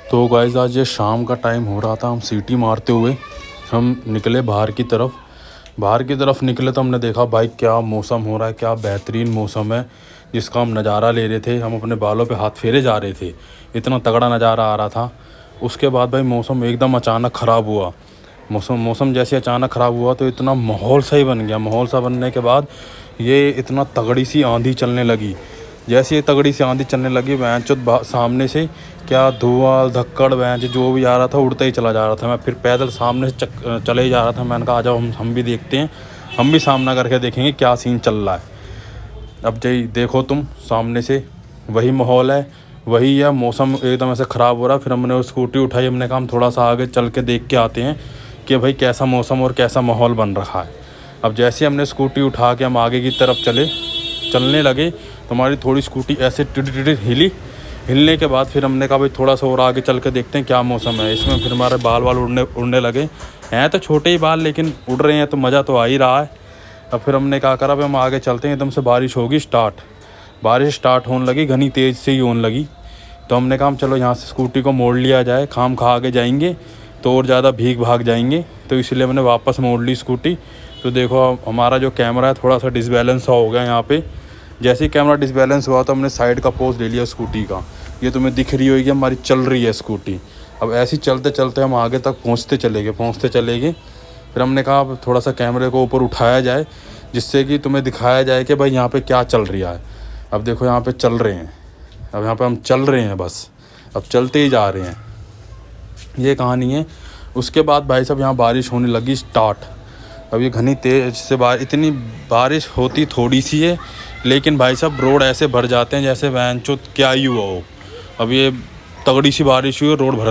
तो गाइस आज ये शाम का टाइम हो रहा था, हम सीटी मारते हुए हम निकले बाहर की तरफ निकले तो हमने देखा भाई क्या मौसम हो रहा है, क्या बेहतरीन मौसम है जिसका हम नज़ारा ले रहे थे। हम अपने बालों पे हाथ फेरे जा रहे थे, इतना तगड़ा नज़ारा आ रहा था। उसके बाद भाई मौसम एकदम अचानक ख़राब हुआ। मौसम जैसे अचानक ख़राब हुआ तो इतना माहौल सही बन गया। माहौल सा बनने के बाद ये इतना तगड़ी सी आंधी चलने लगी। जैसे ये तगड़ी सी आंधी चलने लगी सामने से क्या धुआं धक्कड़ जो भी आ रहा था उड़ता ही चला जा रहा था। मैं फिर पैदल सामने से चले ही जा रहा था। मैंने कहा आ जाओ हम भी देखते हैं, हम भी सामना करके देखेंगे क्या सीन चल रहा है। अब जी देखो तुम सामने से वही माहौल है, वही है, मौसम एकदम ऐसे ख़राब हो रहा है। फिर हमने वो स्कूटी उठाई, हमने कहा हम थोड़ा सा आगे चल के देख के आते हैं कि भाई कैसा मौसम और कैसा माहौल बन रहा है। अब जैसे हमने स्कूटी उठा के हम आगे की तरफ चलने लगे तो हमारी थोड़ी स्कूटी ऐसे टिड़ हिलने के बाद फिर हमने कहा भाई थोड़ा सा और आगे चल के देखते हैं क्या मौसम है। इसमें फिर हमारे बाल उड़ने लगे। हैं तो छोटे ही बाल लेकिन उड़ रहे हैं तो मज़ा तो आ ही रहा है। अब फिर हमने कहा करा भाई हम आगे चलते हैं। एकदम से बारिश होगी बारिश स्टार्ट होने लगी, घनी तेज़ से ही होने लगी। तो हमने कहा चलो यहाँ से स्कूटी को मोड़ लिया जाए, खाम खा आगे जाएंगे तो और ज़्यादा भीग भाग जाएंगे। तो इसलिए मैंने वापस मोड़ ली स्कूटी। तो देखो हमारा जो कैमरा है थोड़ा सा डिसबैलेंस हो गया यहाँ पे। जैसे ही कैमरा डिसबैलेंस हुआ तो हमने साइड का पोज ले लिया स्कूटी का। ये तुम्हें दिख रही होगी हमारी चल रही है स्कूटी। अब ऐसे ही चलते चलते हम आगे तक पहुँचते चले गए। फिर हमने कहा अब थोड़ा सा कैमरे को ऊपर उठाया जाए जिससे कि तुम्हें दिखाया जाए कि भाई यहाँ पे क्या चल रहा है। अब देखो यहाँ पे चल रहे हैं, अब यहाँ पे हम चल रहे हैं, बस अब चलते ही जा रहे हैं, ये कहानी है। उसके बाद भाई साहब यहाँ बारिश होने लगी स्टार्ट। अब ये घनी तेज से इतनी बारिश होती थोड़ी सी है लेकिन भाई साहब रोड ऐसे भर जाते हैं जैसे वैन चो क्या ही हुआ हो। अब ये तगड़ी सी बारिश हुई, रोड भर